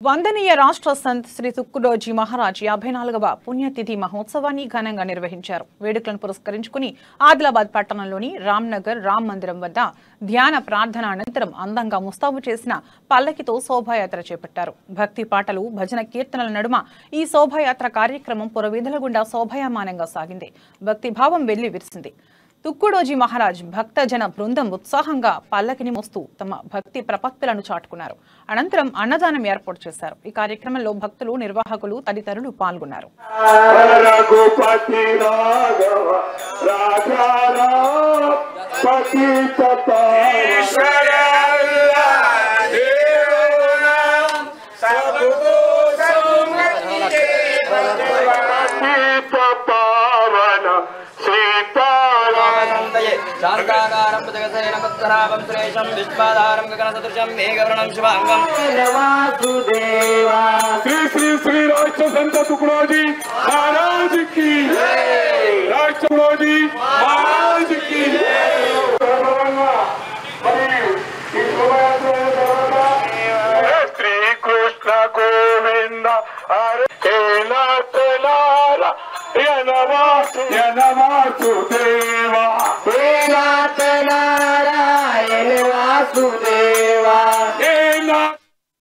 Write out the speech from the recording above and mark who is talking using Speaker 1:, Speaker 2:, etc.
Speaker 1: వందనీయ రాష్ట్ర సంత్ శ్రీ తుక్కుడోజీ మహారాజ్ 54వ పుణ్యతిథి మహోత్సవాన్ని ఘనంగా నిర్వహించారు. వేడుకలను పురస్కరించుకుని ఆదిలాబాద్ పట్టణంలోని రామ్నగర్ రామ్ మందిరం వద్ద ధ్యాన ప్రార్థన అనంతరం అందంగా ముస్తాబు చేసిన పల్లకితో శోభాయాత్ర చేపట్టారు. భక్తి పాటలు, భజన కీర్తనల నడుమ ఈ శోభాయాత్ర కార్యక్రమం పురవీధుల గుండా శోభాయమానంగా సాగింది. భక్తి భావం వెళ్లి విరిసింది. తుక్కుడోజీ మహారాజ్ భక్తజన బృందం ఉత్సాహంగా పల్లకిని మోస్తూ తమ భక్తి ప్రపత్తులను చాటుకున్నారు. అనంతరం అన్నదానం ఏర్పాటు చేశారు. ఈ కార్యక్రమంలో భక్తులు, నిర్వాహకులు తదితరులు పాల్గొన్నారు.
Speaker 2: शांताकारं जगत्सैनमत्सरावं श्रेषं विश्वाधारं गगनसदृशं मेघवर्णं शुभांगं वासुदेवा
Speaker 3: श्री श्री श्री राष्ट्र संत तुकडोजी महाराज की राष्ट्र तुकडोजी महाराज की श्री कृष्ण गोविंद हरे नारा
Speaker 2: नारायण वासुदेवा